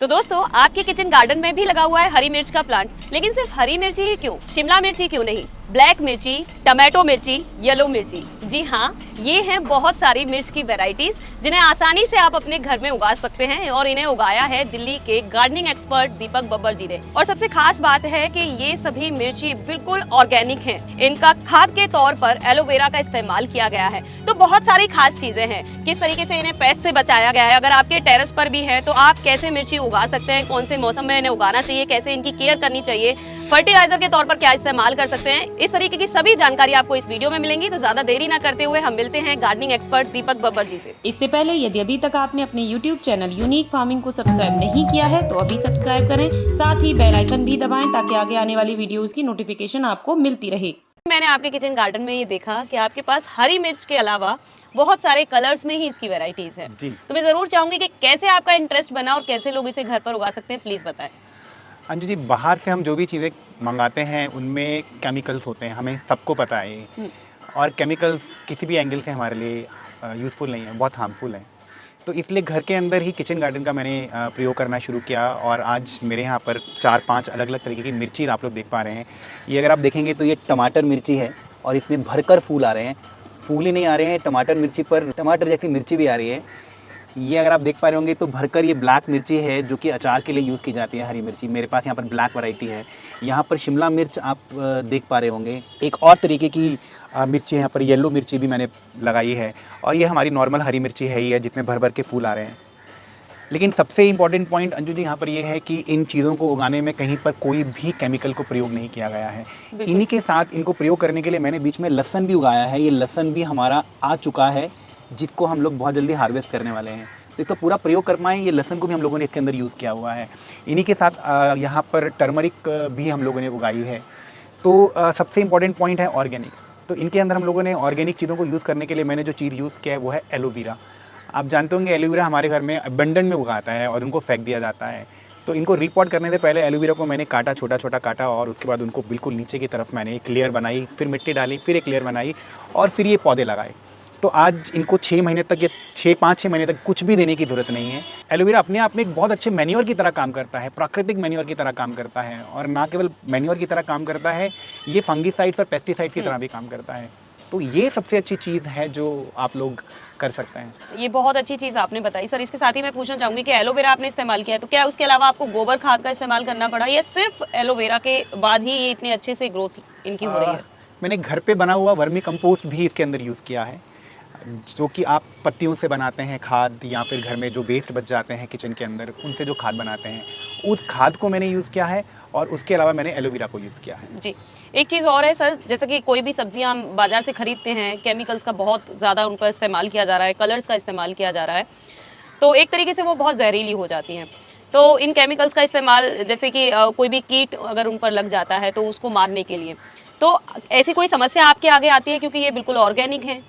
तो दोस्तों, आपके किचन गार्डन में भी लगा हुआ है हरी मिर्च का प्लांट, लेकिन सिर्फ हरी मिर्ची ही क्यों, शिमला मिर्ची क्यों नहीं, ब्लैक मिर्ची, टमाटो मिर्ची, येलो मिर्ची। जी हाँ, ये हैं बहुत सारी मिर्च की वैरायटीज जिन्हें आसानी से आप अपने घर में उगा सकते हैं और इन्हें उगाया है दिल्ली के गार्डनिंग एक्सपर्ट दीपक बब्बर जी ने। और सबसे खास बात है कि ये सभी मिर्ची बिल्कुल ऑर्गेनिक हैं। इनका खाद के तौर पर एलोवेरा का इस्तेमाल किया गया है। तो बहुत सारी खास चीजें हैं, किस तरीके से इन्हें पेस्ट से बचाया गया है। अगर आपके टेरेस पर भी है तो आप कैसे मिर्ची उगा सकते हैं, कौन से मौसम में इन्हें उगाना चाहिए, कैसे इनकी केयर करनी चाहिए, फर्टिलाइजर के तौर पर क्या इस्तेमाल कर सकते हैं, इस तरीके की सभी जानकारी आपको इस वीडियो में मिलेंगी। तो ज्यादा देरी न करते हुए हम मिलते हैं गार्डनिंग एक्सपर्ट दीपक बब्बर जी से। इससे पहले यदि अभी तक आपने अपने YouTube चैनल यूनिक फार्मिंग को सब्सक्राइब नहीं किया है तो अभी सब्सक्राइब करें, साथ ही बेल आइकन भी दबाएं ताकि आगे आने वाली वीडियोस की नोटिफिकेशन आपको मिलती रहे। मैंने आपके किचन गार्डन में ये देखा कि आपके पास हरी मिर्च के अलावा बहुत सारे कलर्स में ही इसकी वैरायटीज है। तो मैं जरूर चाहूंगी कि कैसे आपका इंटरेस्ट बना और कैसे लोग इसे घर पर उगा सकते हैं, प्लीज बताएं। अंजू जी, बाहर से हम जो भी चीज़ें मंगाते हैं उनमें केमिकल्स होते हैं, हमें सबको पता है ये। और केमिकल्स किसी भी एंगल से हमारे लिए यूज़फुल नहीं है, बहुत हार्मफुल है। तो इसलिए घर के अंदर ही किचन गार्डन का मैंने प्रयोग करना शुरू किया और आज मेरे यहाँ पर 4-5 अलग अलग तरीके की मिर्ची आप लोग देख पा रहे हैं। ये अगर आप देखेंगे तो ये टमाटर मिर्ची है और इसमें भरकर फूल आ रहे हैं। फूल ही नहीं आ रहे हैं, टमाटर मिर्ची पर टमाटर जैसी मिर्ची भी आ रही है। ये अगर आप देख पा रहे होंगे तो भरकर ये ब्लैक मिर्ची है जो कि अचार के लिए यूज़ की जाती है। हरी मिर्ची मेरे पास यहाँ पर ब्लैक वैरायटी है। यहाँ पर शिमला मिर्च आप देख पा रहे होंगे। एक और तरीके की मिर्ची है यहाँ पर, येलो मिर्ची भी मैंने लगाई है। और ये हमारी नॉर्मल हरी मिर्ची है ही है जिसमें भर भर के फूल आ रहे हैं। लेकिन सबसे इम्पॉर्टेंट पॉइंट अंजू जी यहाँ पर ये है कि इन चीज़ों को उगाने में कहीं पर कोई भी केमिकल को प्रयोग नहीं किया गया है। इन्हीं के साथ इनको प्रयोग करने के लिए मैंने बीच में लहसन भी उगाया है। ये लहसन भी हमारा आ चुका है जिसको हम लोग बहुत जल्दी हार्वेस्ट करने वाले हैं। तो इसका पूरा प्रयोग कर पाएँ, ये लहसन को भी हम लोगों ने इसके अंदर यूज़ किया हुआ है। इन्हीं के साथ यहाँ पर टर्मरिक भी हम लोगों ने उगाई है। तो सबसे इम्पॉर्टेंट पॉइंट है ऑर्गेनिक। तो इनके अंदर हम लोगों ने ऑर्गेनिक चीज़ों को यूज़ करने के लिए मैंने जो चीज़ यूज़ किया है वो है एलोवेरा। आप जानते होंगे एलोवेरा हमारे घर में अबंडन में उगाता है और उनको फेंक दिया जाता है। तो इनको रिपॉट करने से पहले एलोवेरा को मैंने काटा, छोटा छोटा काटा और उसके बाद उनको बिल्कुल नीचे की तरफ मैंने एक लेयर बनाई, फिर मिट्टी डाली, फिर एक लेयर बनाई और फिर ये पौधे लगाए। तो आज इनको 6 महीने तक या 5-6 महीने तक कुछ भी देने की ज़रूरत नहीं है। एलोवेरा अपने आप में एक बहुत अच्छे मैन्योर की तरह काम करता है, प्राकृतिक मैन्योर की तरह काम करता है। और ना केवल मैन्योर की तरह काम करता है, ये फंगीसाइड्स और पेस्टिसाइड की तरह भी काम करता है। तो ये सबसे अच्छी चीज़ है जो आप लोग कर सकते हैं। ये बहुत अच्छी चीज़ आपने बताई सर। इसके साथ ही मैं पूछना चाहूंगी कि एलोवेरा आपने इस्तेमाल किया है, तो क्या उसके अलावा आपको गोबर खाद का इस्तेमाल करना पड़ा या सिर्फ एलोवेरा के बाद ही ये इतने अच्छे से ग्रोथ इनकी हो रही है? मैंने घर पे बना हुआ वर्मी कंपोस्ट भी इसके अंदर यूज़ किया है, जो कि आप पत्तियों से बनाते हैं खाद, या फिर घर में जो वेस्ट बच जाते हैं किचन के अंदर उनसे जो खाद बनाते हैं, उस खाद को मैंने यूज़ किया है। और उसके अलावा मैंने एलोवेरा को यूज़ किया है। जी, एक चीज़ और है सर, जैसे कि कोई भी सब्जियां हम बाजार से खरीदते हैं, केमिकल्स का बहुत ज़्यादा उन पर इस्तेमाल किया जा रहा है, कलर्स का इस्तेमाल किया जा रहा है, तो एक तरीके से वो बहुत जहरीली हो जाती हैं। तो इन केमिकल्स का इस्तेमाल, जैसे कि कोई भी कीट अगर उन पर लग जाता है तो उसको मारने के लिए, तो ऐसी कोई समस्या आपके आगे आती है क्योंकि ये बिल्कुल ऑर्गेनिक है?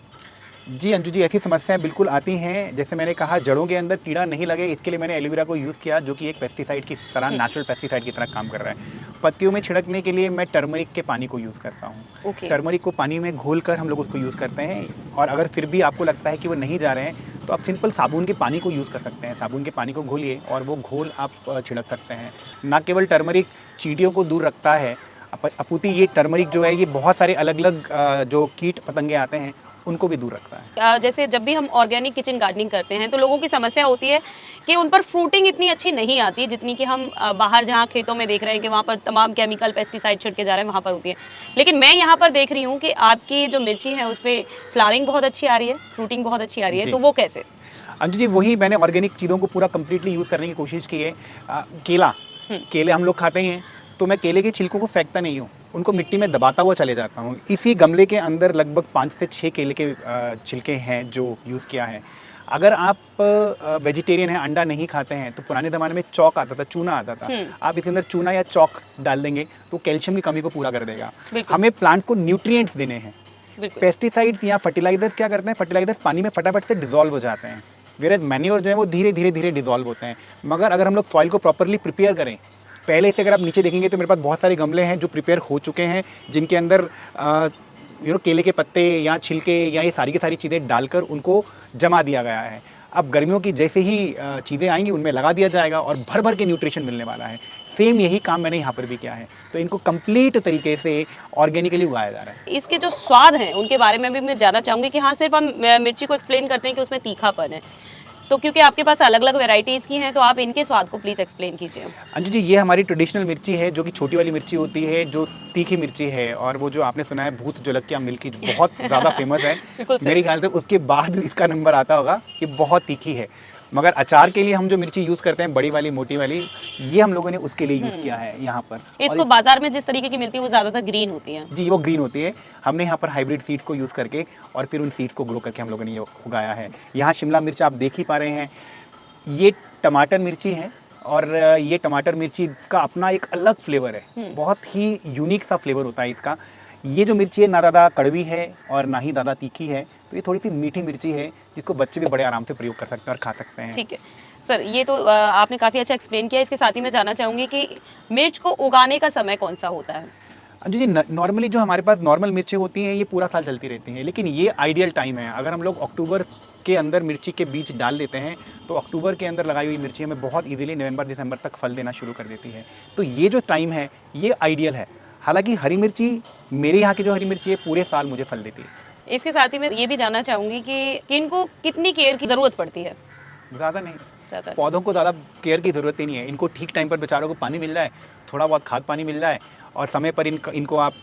जी अंजू जी, ऐसी समस्याएं बिल्कुल आती हैं। जैसे मैंने कहा, जड़ों के अंदर कीड़ा नहीं लगे इसके लिए मैंने एलोवेरा को यूज़ किया, जो कि एक पेस्टिसाइड की तरह, नेचुरल पेस्टिसाइड की तरह काम कर रहा है। पत्तियों में छिड़कने के लिए मैं टर्मरिक के पानी को यूज़ करता हूँ। टर्मरिक को पानी में घोल कर हम लोग उसको यूज़ करते हैं। और अगर फिर भी आपको लगता है कि वो नहीं जा रहे हैं तो आप सिंपल साबुन के पानी को यूज़ कर सकते हैं। साबुन के पानी को घोलिए और वो घोल आप छिड़क सकते हैं। ना केवल टर्मरिक चींटियों को दूर रखता है, अपूती ये टर्मरिक जो है ये बहुत सारे अलग अलग जो कीट पतंगे आते हैं उनको भी दूर रखता है। जैसे जब भी हम ऑर्गेनिक किचन गार्डनिंग करते हैं तो लोगों की समस्या होती है कि उन पर फ्रूटिंग इतनी अच्छी नहीं आती जितनी कि हम बाहर जहाँ खेतों में देख रहे हैं कि वहाँ पर तमाम केमिकल पेस्टिसाइड छिड़के जा रहे हैं, वहाँ पर होती है। लेकिन मैं यहाँ पर देख रही हूँ कि आपकी जो मिर्ची है उस पर फ्लावरिंग बहुत अच्छी आ रही है, फ्रूटिंग बहुत अच्छी आ रही है, तो वो कैसे? अंजू जी, वही मैंने ऑर्गेनिक चीज़ों को पूरा कम्प्लीटली यूज़ करने की कोशिश की है। केले हम लोग खाते ही हैं, तो मैं केले के छिलकों को फेंकता नहीं हूँ, उनको मिट्टी में दबाता हुआ चले जाता हूँ। इसी गमले के अंदर लगभग 5 से 6 केले के छिलके हैं जो यूज़ किया है। अगर आप वेजिटेरियन हैं, अंडा नहीं खाते हैं, तो पुराने ज़माने में चौक आता था, चूना आता था, आप इसके अंदर चूना या चौक डाल देंगे तो कैल्शियम की कमी को पूरा कर देगा। हमें प्लांट को न्यूट्रिएंट्स देने हैं। पेस्टिसाइड्स या फर्टिलाइजर्स क्या करते हैं, फर्टिलाइजर्स पानी में फटाफट से डिजोल्व हो जाते हैं, वेयर मैन्योर जो है वो धीरे धीरे डिजोल्व होते हैं। मगर अगर हम लोग सॉइल को प्रॉपरली प्रिपेयर करें, पहले से अगर आप नीचे देखेंगे तो मेरे पास बहुत सारे गमले हैं जो प्रिपेयर हो चुके हैं, जिनके अंदर केले के पत्ते या छिलके या ये सारी की सारी चीज़ें डालकर उनको जमा दिया गया है। अब गर्मियों की जैसे ही चीज़ें आएंगी उनमें लगा दिया जाएगा और भर भर के न्यूट्रिशन मिलने वाला है। सेम यही काम मैंने यहाँ पर भी किया है। तो इनको कंप्लीट तरीके से ऑर्गेनिकली उगाया जा रहा है। इसके जो स्वाद हैं उनके बारे में भी मैं जानना चाहूंगी कि हाँ सिर्फ हम मिर्ची को एक्सप्लेन करते हैं कि उसमें तीखापन है, तो क्योंकि आपके पास अलग अलग वेराइटीज़ की हैं तो आप इनके स्वाद को प्लीज़ एक्सप्लेन कीजिए। अंजू जी, ये हमारी ट्रेडिशनल मिर्ची है जो कि छोटी वाली मिर्ची होती है, जो तीखी मिर्ची है। और वो जो आपने सुना है भूत जोलकिया मिल्की बहुत ज़्यादा फेमस है, बिल्कुल सही। मेरे ख्याल से उसके बाद इसका नंबर आता होगा। ये बहुत तीखी है, मगर अचार के लिए हम जो मिर्ची यूज़ करते हैं बड़ी वाली मोटी वाली, ये हम लोगों ने उसके लिए यूज़ किया है यहाँ पर। इसको बाजार में जिस तरीके की मिलती है वो ज़्यादातर ग्रीन होती है। जी, वो ग्रीन होती है। हमने यहाँ पर हाइब्रिड सीड्स को यूज़ करके और फिर उन सीड्स को ग्रो करके हम लोगों ने ये उगाया है। यहाँ शिमला मिर्च आप देख ही पा रहे हैं, ये टमाटर मिर्ची है और ये टमाटर मिर्ची का अपना एक अलग फ्लेवर है, बहुत ही यूनिक सा फ्लेवर होता है इसका। ये जो मिर्ची है ना ज़्यादा कड़वी है और ना ही ज़्यादा तीखी है, तो ये थोड़ी सी मीठी मिर्ची है जिसको बच्चे भी बड़े आराम से प्रयोग कर सकते हैं और खा सकते हैं। ठीक है सर, ये तो आपने काफ़ी अच्छा एक्सप्लेन किया। इसके साथ ही मैं जानना चाहूँगी कि मिर्च को उगाने का समय कौन सा होता है? अंजू जी, नॉर्मली जो हमारे पास नॉर्मल मिर्चें होती हैं ये पूरा साल चलती रहती हैं, लेकिन ये आइडियल टाइम है। अगर हम लोग अक्टूबर के अंदर मिर्ची के बीज डाल देते हैं तो अक्टूबर के अंदर लगाई हुई मिर्ची हमें बहुत इजीली नवंबर दिसंबर तक फल देना शुरू कर देती है। तो ये जो टाइम है ये आइडियल है। हालांकि हरी मिर्ची, मेरे यहाँ की जो हरी मिर्ची है पूरे साल मुझे फल देती है। इसके साथ ही मैं ये भी जानना चाहूँगी कि इनको कितनी केयर की ज़रूरत पड़ती है? ज़्यादा नहीं, ज़्यादा पौधों को ज़्यादा केयर की ज़रूरत ही नहीं है। इनको ठीक टाइम पर बेचारों को पानी मिल जाए, थोड़ा बहुत खाद पानी मिल जाए और समय पर इनको आप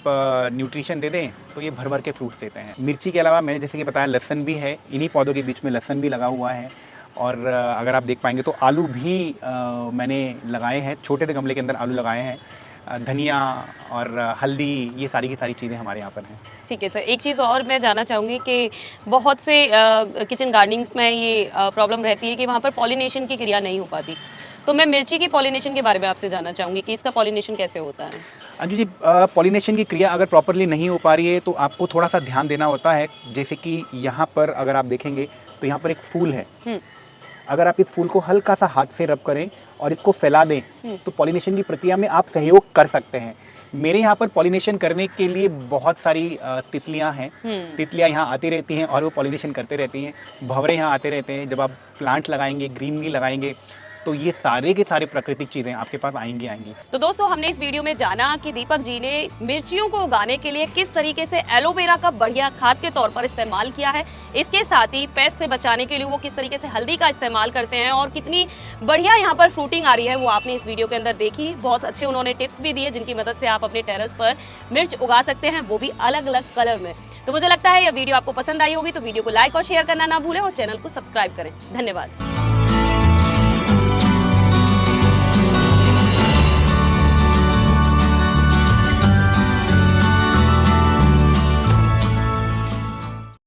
न्यूट्रिशन दे दें तो ये भर भर के फ्रूट्स देते हैं। मिर्ची के अलावा मैंने जैसे कि बताया लहसुन भी है, इन्हीं पौधों के बीच में लहसुन भी लगा हुआ है। और अगर आप देख पाएंगे तो आलू भी मैंने लगाए हैं, छोटे से गमले के अंदर आलू लगाए हैं। धनिया और हल्दी, ये सारी की सारी चीज़ें हमारे यहाँ पर हैं। ठीक है सर, एक चीज़ और मैं जानना चाहूँगी कि बहुत से किचन गार्डनिंग्स में ये प्रॉब्लम रहती है कि वहाँ पर पॉलिनेशन की क्रिया नहीं हो पाती, तो मैं मिर्ची की पॉलिनेशन के बारे में आपसे जानना चाहूँगी कि इसका पॉलिनेशन कैसे होता है? अंजू जी, पॉलिनेशन की क्रिया अगर प्रॉपरली नहीं हो पा रही है तो आपको थोड़ा सा ध्यान देना होता है। जैसे कि यहाँ पर अगर आप देखेंगे तो यहाँ पर एक फूल है, अगर आप इस फूल को हल्का सा हाथ से रब करें और इसको फैला दें तो पॉलिनेशन की प्रक्रिया में आप सहयोग कर सकते हैं। मेरे यहाँ पर पॉलिनेशन करने के लिए बहुत सारी तितलियाँ हैं। तितलियाँ यहाँ आती रहती हैं और वो पॉलिनेशन करते रहती हैं। भंवरे यहाँ आते रहते हैं। जब आप प्लांट लगाएंगे, ग्रीनरी लगाएंगे, तो ये सारे के सारे प्राकृतिक चीज़ें आपके पास आएंगी। तो दोस्तों, हमने इस वीडियो में जाना कि दीपक जी ने मिर्चियों को उगाने के लिए किस तरीके से एलोवेरा का बढ़िया खाद के तौर पर इस्तेमाल किया है। इसके साथ ही पेस्ट से बचाने के लिए वो किस तरीके से हल्दी का इस्तेमाल करते हैं और कितनी बढ़िया यहाँ पर फ्रूटिंग आ रही है वो आपने इस वीडियो के अंदर देखी। बहुत अच्छे उन्होंने टिप्स भी दिए जिनकी मदद से आप अपने टेरेस पर मिर्च उगा सकते हैं, वो भी अलग अलग कलर में। तो मुझे लगता है यह वीडियो आपको पसंद आई होगी, तो वीडियो को लाइक और शेयर करना ना भूलें और चैनल को सब्सक्राइब करें। धन्यवाद।